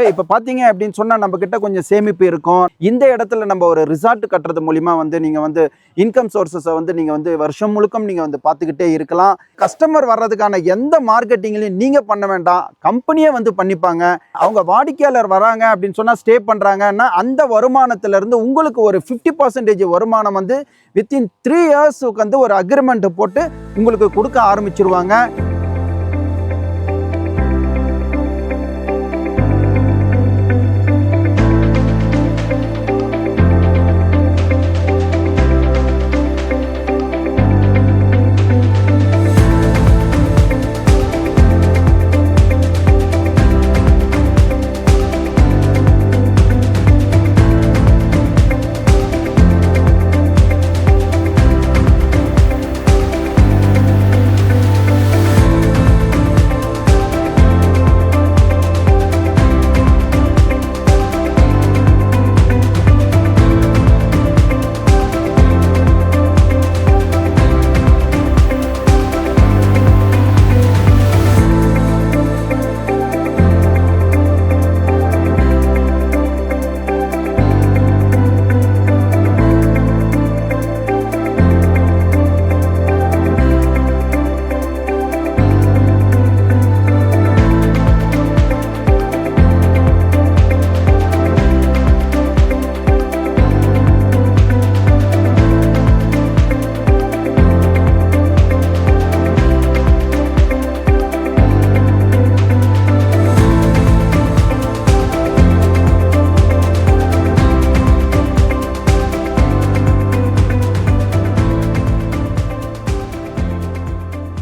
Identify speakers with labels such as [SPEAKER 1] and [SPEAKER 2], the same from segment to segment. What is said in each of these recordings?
[SPEAKER 1] இப்போ பார்த்தீங்க அப்படின்னு சொன்னால் நம்ம கிட்ட கொஞ்சம் சேமிப்பு இருக்கும். இந்த இடத்துல நம்ம ஒரு ரிசார்ட் கட்டுறது மூலிமா வந்து நீங்கள் வந்து இன்கம் சோர்சஸை வந்து நீங்கள் வந்து வருஷம் முழுக்கம் நீங்கள் வந்து பார்த்துக்கிட்டே இருக்கலாம். கஸ்டமர் வர்றதுக்கான எந்த மார்க்கெட்டிங்லையும் நீங்கள் பண்ண வேண்டாம், கம்பெனியே வந்து பண்ணிப்பாங்க. அவங்க வாடிக்கையாளர் வராங்க அப்படின்னு சொன்னால் ஸ்டே பண்ணுறாங்கன்னா அந்த வருமானத்திலேருந்து உங்களுக்கு ஒரு 50% வருமானம் வந்து வித்தின் 3 இயர்ஸுக்கு வந்து ஒரு அக்ரிமெண்ட் போட்டு உங்களுக்கு கொடுக்க ஆரம்பிச்சிருவாங்க.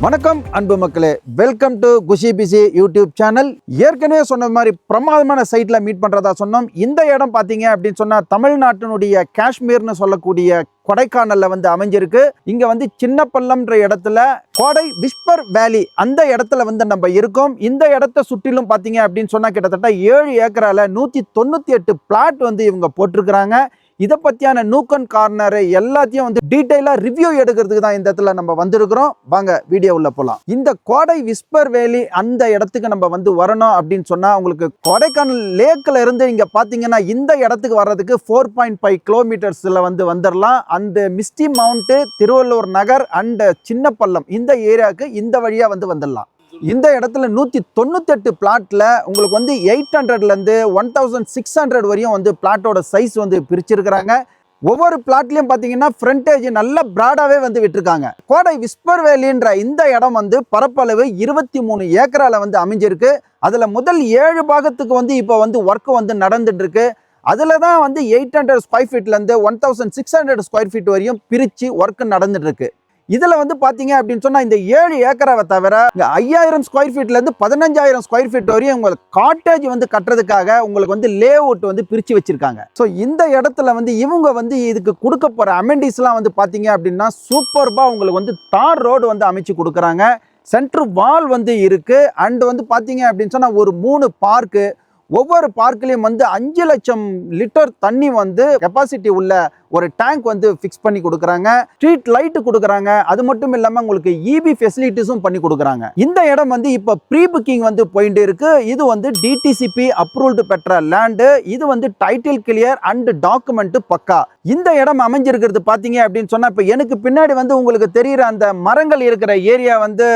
[SPEAKER 1] வணக்கம் அன்பு மக்களே, welcome to Khushi PC YouTube channel. ஏற்கனவே சொன்ன மாதிரி பிரமாதமான சைட்ல மீட் பண்றதா சொன்னோம். இந்த இடம் பார்த்தீங்க அப்படின்னு சொன்னா தமிழ்நாட்டினுடைய காஷ்மீர்னு சொல்லக்கூடிய கொடைக்கானல்ல வந்து அமைஞ்சிருக்கு. இங்க வந்து சின்னப்பள்ளம்ன்ற இடத்துல கோடை விஸ்பர் வேலி அந்த இடத்துல வந்து நம்ம இருக்கோம். இந்த இடத்த சுற்றிலும் பார்த்தீங்க அப்படின்னு சொன்னா கிட்டத்தட்ட 7 ஏக்கரால 198 பிளாட் வந்து இவங்க போட்டிருக்கிறாங்க. இதை பற்றியான நூக் அண்ட் கார்னர் எல்லாத்தையும் வந்து டீட்டெயிலாக ரிவ்யூ எடுக்கிறதுக்கு தான் இந்த இடத்துல நம்ம வந்திருக்கிறோம். வாங்க வீடியோ உள்ள போகலாம். இந்த கோடை விஸ்பர் வேலி அந்த இடத்துக்கு நம்ம வந்து வரணும் அப்படின்னு சொன்னால் உங்களுக்கு கொடைக்கானல் லேக்கில் இருந்து இங்கே பார்த்தீங்கன்னா இந்த இடத்துக்கு வர்றதுக்கு 4.5 கிலோமீட்டர்ஸில் வந்து வந்துடலாம். அந்த misty mount, Thiruvallur Nagar and Chinnapallam இந்த ஏரியாவுக்கு இந்த வழியாக வந்து வந்துடலாம். இந்த இடத்துல 198 பிளாட்ல உங்களுக்கு வந்து 800லேருந்து 1600 வரையும் வந்து பிளாட்டோட சைஸ் வந்து பிரிச்சிருக்கிறாங்க. ஒவ்வொரு பிளாட்லையும் பார்த்தீங்கன்னா ஃப்ரண்டேஜ் நல்ல பிராடாகவே வந்து விட்டுருக்காங்க. கோடை விஸ்பர் வேலின்ற இந்த இடம் வந்து பரப்பளவு 23 ஏக்கரால வந்து அமைஞ்சிருக்கு. அதில் முதல் 7 பாகத்துக்கு வந்து இப்போ வந்து ஒர்க் வந்து நடந்துட்டு இருக்கு. அதில் தான் வந்து 800 ஸ்கொயர் ஃபீட்லேருந்து 1600 ஸ்கொயர் ஃபீட் வரையும் பிரித்து ஒர்க் நடந்துட்டு இருக்கு. இதில் வந்து பார்த்தீங்க அப்படின்னு சொன்னால் இந்த 7 ஏக்கராவை தவிர 5000 ஸ்கொயர் ஃபீட்லேருந்து 15000 ஸ்கொயர் ஃபீட் வரையும் உங்களுக்கு காட்டேஜ் வந்து கட்டுறதுக்காக உங்களுக்கு வந்து லே அவுட் வந்து பிரித்து வச்சிருக்காங்க. ஸோ இந்த இடத்துல வந்து இவங்க வந்து இதுக்கு கொடுக்க போகிற அமெண்டிஸ்லாம் வந்து பார்த்தீங்க அப்படின்னா சூப்பர்பாக உங்களுக்கு வந்து தார் ரோடு வந்து அமைச்சு கொடுக்குறாங்க. சென்ட்ரு வால் வந்து இருக்குது. அண்ட் வந்து பார்த்தீங்க அப்படின்னு சொன்னால் ஒரு 3 பார்க்கு, ஒவ்வொரு பார்க்லையும் வந்து 5 லட்சம் லிட்டர் தண்ணி வந்து கெப்பாசிட்டி உள்ள ஒரு டேங்க் வந்து ஃபிக்ஸ் பண்ணி கொடுக்குறாங்க. ஸ்ட்ரீட் லைட்டு கொடுக்குறாங்க. அது மட்டும் இல்லாமல் உங்களுக்கு இபி ஃபெசிலிட்டிஸும் பண்ணி கொடுக்குறாங்க. இந்த இடம் வந்து இப்போ ப்ரீ புக்கிங் வந்து போயிட்டு இருக்கு. இது வந்து டிடிசிபி அப்ரூவ்டு பெற்ற லேண்டு. இது வந்து டைட்டில் கிளியர் அண்ட் டாக்குமெண்ட் பக்கா. இந்த இடம் அமைஞ்சிருக்கிறது பார்த்தீங்க அப்படின்னு சொன்னால் இப்போ எனக்கு பின்னாடி வந்து உங்களுக்கு தெரிகிற அந்த மரங்கள் இருக்கிற ஏரியா வந்து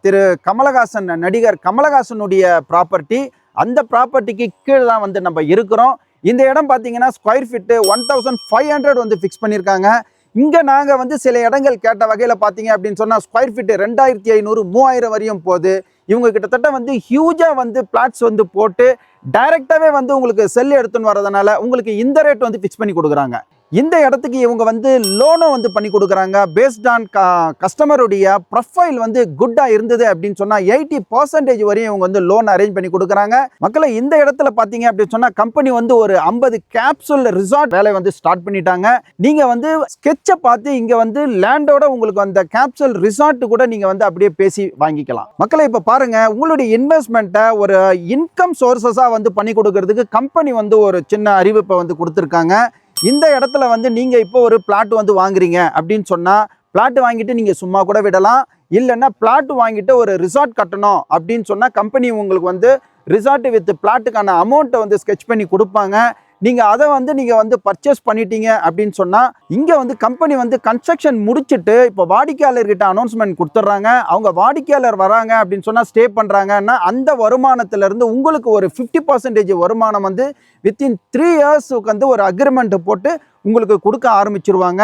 [SPEAKER 1] திரு கமலஹாசன், நடிகர் கமலஹாசனுடைய ப்ராப்பர்ட்டி. அந்த ப்ராப்பர்ட்டிக்கு கீழே தான் வந்து நம்ம இருக்கிறோம். இந்த இடம் பார்த்தீங்கன்னா ஸ்கொயர் ஃபீட்டு 1500 வந்து ஃபிக்ஸ் பண்ணியிருக்காங்க. இங்கே நாங்கள் வந்து சில இடங்கள் கேட்ட வகையில் பார்த்தீங்க அப்படின்னு சொன்னால் ஸ்கொயர் ஃபீட்டு 2500 3000 வரையும் போகுது. இவங்க கிட்டத்தட்ட வந்து ஹியூஜாக வந்து பிளாட்ஸ் வந்து போட்டு டைரெக்டாகவே வந்து உங்களுக்கு செல் எடுத்துன்னு வரதுனால உங்களுக்கு இந்த ரேட் வந்து ஃபிக்ஸ் பண்ணி கொடுக்குறாங்க. இந்த இடத்துக்கு இவங்க வந்து லோனும் வந்து பண்ணி கொடுக்குறாங்க. பேஸ்ட் ஆன் கஸ்டமருடைய ப்ரொஃபைல் வந்து குட்டாக இருந்தது அப்படின்னு சொன்னால் 80% வரையும் இவங்க வந்து லோன் அரேஞ்ச் பண்ணி கொடுக்குறாங்க. மக்களை இந்த இடத்துல பார்த்தீங்க அப்படின்னு சொன்னால் கம்பெனி வந்து ஒரு 50 கேப்சூல் ரிசார்ட் வேலை வந்து ஸ்டார்ட் பண்ணிட்டாங்க. நீங்கள் வந்து ஸ்கெட்சை பார்த்து இங்கே வந்து லேண்டோட உங்களுக்கு அந்த கேப்சூல் ரிசார்ட் கூட நீங்கள் வந்து அப்படியே பேசி வாங்கிக்கலாம். மக்களை இப்போ பாருங்கள், உங்களுடைய இன்வெஸ்ட்மெண்ட்டை ஒரு இன்கம் சோர்ஸஸாக வந்து பண்ணி கொடுக்கறதுக்கு கம்பெனி வந்து ஒரு சின்ன அறிவிப்பை வந்து கொடுத்துருக்காங்க. இந்த இடத்துல வந்து நீங்கள் இப்போ ஒரு பிளாட் வந்து வாங்குறீங்க அப்படின்னு சொன்னால் பிளாட் வாங்கிட்டு நீங்கள் சும்மா கூட விடலாம். இல்லைன்னா பிளாட் வாங்கிட்டு ஒரு ரிசார்ட் கட்டணும் அப்படின்னு சொன்னால் கம்பெனி உங்களுக்கு வந்து ரிசார்ட் வித் பிளாட்டுக்கான அமௌண்ட்டை வந்து ஸ்கெட்ச் பண்ணி கொடுப்பாங்க. நீங்கள் அதை வந்து நீங்கள் வந்து பர்ச்சேஸ் பண்ணிட்டீங்க அப்படின்னு சொன்னால் இங்கே வந்து கம்பெனி வந்து கன்ஸ்ட்ரக்ஷன் முடிச்சுட்டு இப்போ வாடிக்கையாளர்கிட்ட அனௌன்ஸ்மெண்ட் கொடுத்துட்றாங்க. அவங்க வாடிக்கையாளர் வராங்க அப்படின்னு சொன்னால் ஸ்டே பண்ணுறாங்கன்னா அந்த வருமானத்திலேருந்து உங்களுக்கு ஒரு 50% வருமானம் வந்து வித்தின் 3 இயர்ஸுக்கு வந்து ஒரு அக்ரிமெண்ட் போட்டு உங்களுக்கு கொடுக்க ஆரம்பிச்சிருவாங்க.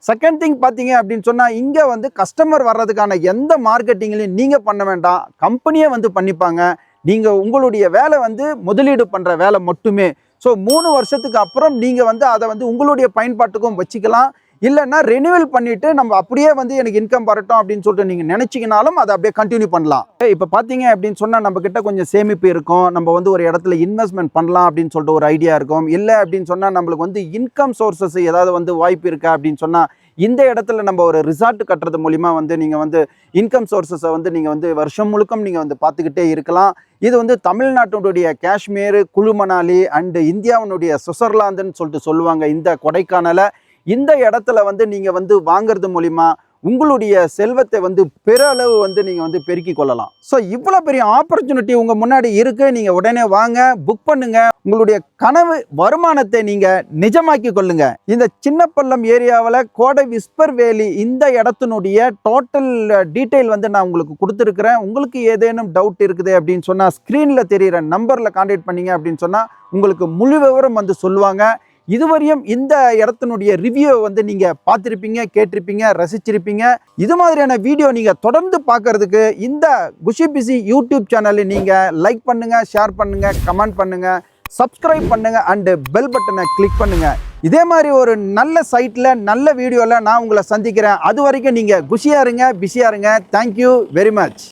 [SPEAKER 1] செகண்ட் திங் பார்த்தீங்க அப்படின்னு சொன்னால் இங்கே வந்து கஸ்டமர் வர்றதுக்கான எந்த மார்க்கெட்டிங்லையும் நீங்கள் பண்ண வேண்டாம், கம்பெனியே வந்து பண்ணிப்பாங்க. நீங்கள் உங்களுடைய வேலை வந்து முதலீடு பண்ணுற வேலை மட்டுமே. ஸோ 3 வருஷத்துக்கு அப்புறம் நீங்கள் வந்து அதை வந்து உங்களுடைய பயன்பாட்டுக்கும் வச்சுக்கலாம். இல்லைன்னா ரெனியூவல் பண்ணிவிட்டு நம்ம அப்படியே வந்து எனக்கு இன்கம் வரட்டும் அப்படின்னு சொல்லிட்டு நீங்கள் நினச்சிக்கினாலும் அதை அப்படியே கண்டினியூ பண்ணலாம். இப்போ பார்த்தீங்க அப்படின்னு சொன்னால் நம்மக்கிட்ட கொஞ்சம் சேமிப்பு இருக்கும், நம்ம வந்து ஒரு இடத்துல இன்வெஸ்ட்மெண்ட் பண்ணலாம் அப்படின்னு சொல்லிட்டு ஒரு ஐடியா இருக்கும். இல்லை அப்படின்னு சொன்னால் நம்மளுக்கு வந்து இன்கம் சோர்சஸ் ஏதாவது வந்து வாய்ப்பு இருக்கா அப்படின்னு சொன்னால் இந்த இடத்துல நம்ம ஒரு ரிசார்ட் கட்டுறது மூலிமா வந்து நீங்கள் வந்து இன்கம் சோர்சஸை வந்து நீங்கள் வந்து வருஷம் முழுக்கம் நீங்கள் வந்து பார்த்துக்கிட்டே இருக்கலாம். இது வந்து தமிழ்நாட்டினுடைய காஷ்மீர், குழு மணாலி அண்டு இந்தியாவினுடைய சுவிட்சர்லாந்துன்னு சொல்லிட்டு சொல்லுவாங்க. இந்த கொடைக்கானலை இந்த இடத்துல வந்து நீங்கள் வந்து வாங்குறது மூலிமா உங்களுடைய செல்வத்தை வந்து பெருளவு வந்து நீங்கள் வந்து பெருக்கி கொள்ளலாம். ஸோ இவ்வளோ பெரிய ஆப்பர்ச்சுனிட்டி உங்கள் முன்னாடி இருக்குது. நீங்கள் உடனே வாங்க, புக் பண்ணுங்க, உங்களுடைய கனவு வருமானத்தை நீங்கள் நிஜமாக்கி கொள்ளுங்க. இந்த சின்னப்பள்ளம் ஏரியாவில் கோடை விஸ்பர் வேலி இந்த இடத்தினுடைய டோட்டல் டீட்டெயில் வந்து நான் உங்களுக்கு கொடுத்துருக்குறேன். உங்களுக்கு ஏதேனும் டவுட் இருக்குது அப்படின்னு சொன்னால் ஸ்க்ரீனில் தெரிகிற நம்பரில் கான்டாக்ட் பண்ணீங்க அப்படின்னு சொன்னால் உங்களுக்கு முழு விவரம் வந்து சொல்லுவாங்க. இதுவரையும் இந்த இடத்தினுடைய ரிவ்யூ வந்து நீங்கள் பார்த்துருப்பீங்க, கேட்டிருப்பீங்க, ரசிச்சிருப்பீங்க. இது மாதிரியான வீடியோ நீங்கள் தொடர்ந்து பார்க்கறதுக்கு இந்த குஷி பிசி யூடியூப் சேனலை நீங்கள் லைக் பண்ணுங்கள், ஷேர் பண்ணுங்கள், கமெண்ட் பண்ணுங்கள், சப்ஸ்கிரைப் பண்ணுங்கள் அண்டு பெல் பட்டனை கிளிக் பண்ணுங்கள். இதே மாதிரி ஒரு நல்ல சைட்டில் நல்ல வீடியோவில் நான் உங்களை சந்திக்கிறேன். அது வரைக்கும் நீங்கள் குஷியாக இருங்க, பிஸியாக இருங்க. Thank you very much.